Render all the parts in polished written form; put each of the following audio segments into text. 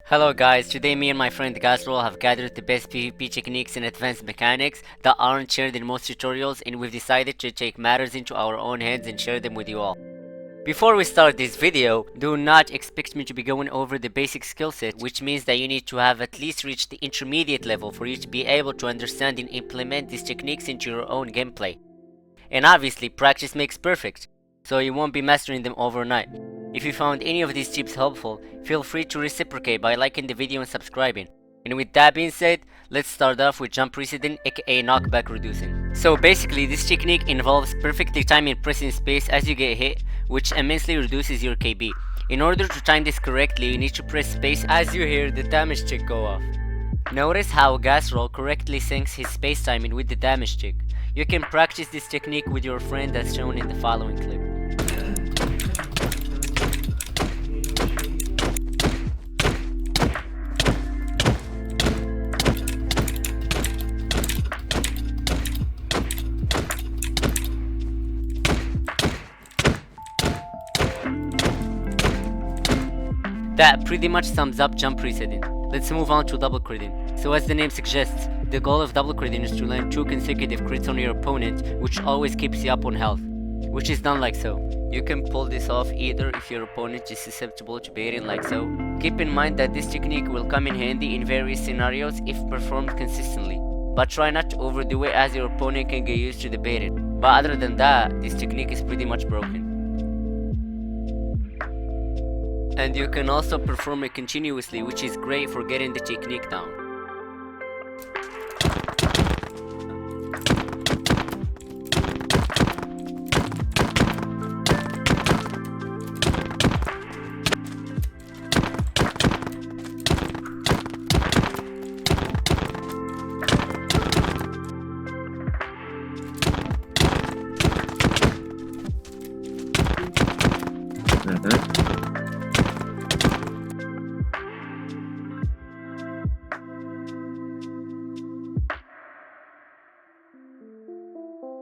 Hello guys, today me and my friend Gapplee have gathered the best PvP techniques and advanced mechanics that aren't shared in most tutorials, and we've decided to take matters into our own hands and share them with you all. Before we start this video, do not expect me to be going over the basic skill set, which means that you need to have at least reached the intermediate level for you to be able to understand and implement these techniques into your own gameplay. And obviously, practice makes perfect, so you won't be mastering them overnight. If you found any of these tips helpful, feel free to reciprocate by liking the video and subscribing. And with that being said, let's start off with jump precedent, aka knockback reducing. So basically, this technique involves perfectly timing pressing space as you get hit, which immensely reduces your KB. In order to time this correctly, you need to press space as you hear the damage check go off. Notice how Gapplee correctly syncs his space timing with the damage check. You can practice this technique with your friend as shown in the following clip. That pretty much sums up jump precedent. Let's move on to double critting. So as the name suggests, the goal of double critting is to land 2 consecutive crits on your opponent, which always keeps you up on health, which is done like so. You can pull this off either if your opponent is susceptible to baiting like so. Keep in mind that this technique will come in handy in various scenarios if performed consistently, but try not to overdo it as your opponent can get used to the baiting. But other than that, this technique is pretty much broken. And you can also perform it continuously, which is great for getting the technique down.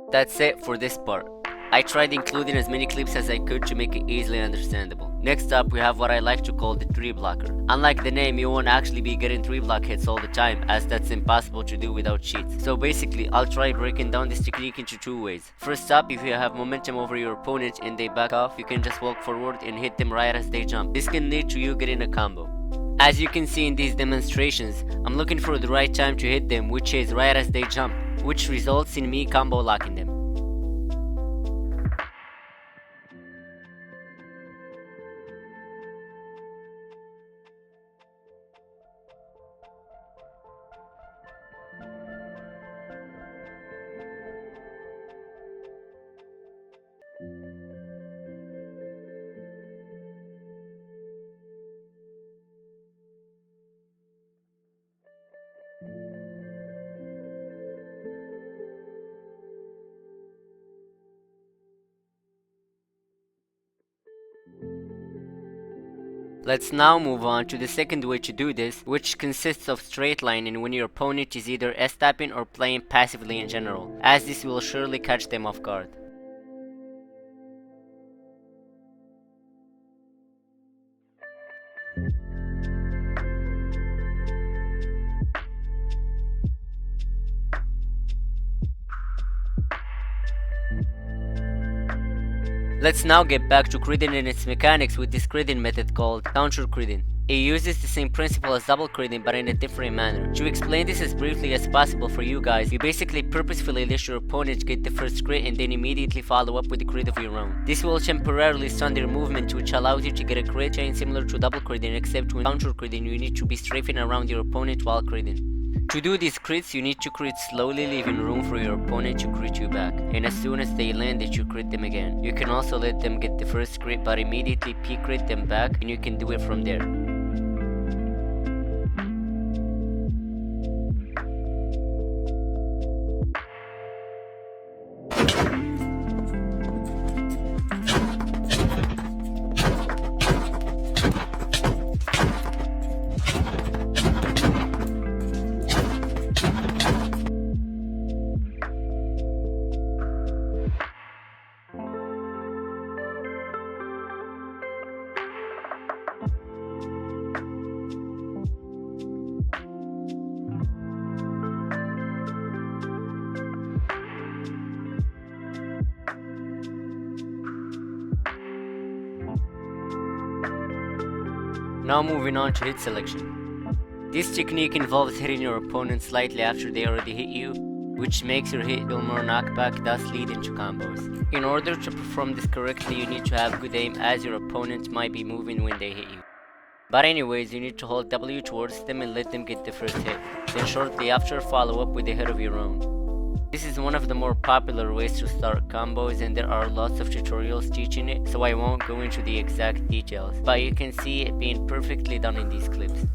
That's it for this part. I tried including as many clips as I could to make it easily understandable. Next up, we have what I like to call the 3 blocker. Unlike the name, you won't actually be getting 3 block hits all the time, as that's impossible to do without cheats. So basically, I'll try breaking down this technique into 2 ways. First up, if you have momentum over your opponent and they back off, you can just walk forward and hit them right as they jump. This can lead to you getting a combo. As you can see in these demonstrations, I'm looking for the right time to hit them, which is right as they jump, which results in me combo locking them. Let's now move on to the second way to do this, which consists of straight lining when your opponent is either S-tapping or playing passively in general, as this will surely catch them off guard. Let's now get back to critting and its mechanics with this critting method called counter critting. It uses the same principle as double critting but in a different manner. To explain this as briefly as possible for you guys, you basically purposefully let your opponent get the first crit and then immediately follow up with a crit of your own. This will temporarily stun their movement, which allows you to get a crit chain similar to double critting, except when counter critting you need to be strafing around your opponent while critting. To do these crits, you need to crit slowly, leaving room for your opponent to crit you back, and as soon as they land it, you crit them again. You can also let them get the first crit but immediately P-crit them back, and you can do it from there. Now moving on to hit selection. This technique involves hitting your opponent slightly after they already hit you, which makes your hit deal more knockback, thus lead into combos. In order to perform this correctly, you need to have good aim, as your opponent might be moving when they hit you. But anyways, you need to hold W towards them and let them get the first hit, then shortly after follow up with a hit of your own. This is one of the more popular ways to start combos, and there are lots of tutorials teaching it, so I won't go into the exact details, but you can see it being perfectly done in these clips.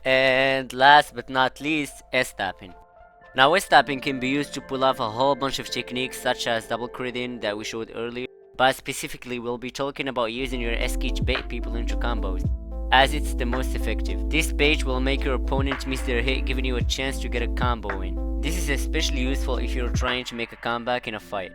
And last but not least, S-tapping. Now S-tapping can be used to pull off a whole bunch of techniques such as double critting that we showed earlier, but specifically we'll be talking about using your S-key to bait people into combos, as it's the most effective. This bait will make your opponent miss their hit, giving you a chance to get a combo in. This is especially useful if you're trying to make a comeback in a fight.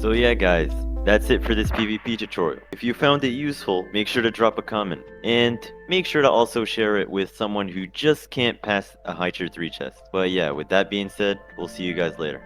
So yeah guys, that's it for this PvP tutorial. If you found it useful, make sure to drop a comment, and make sure to also share it with someone who just can't pass a high tier 3 chest. But yeah, with that being said, we'll see you guys later.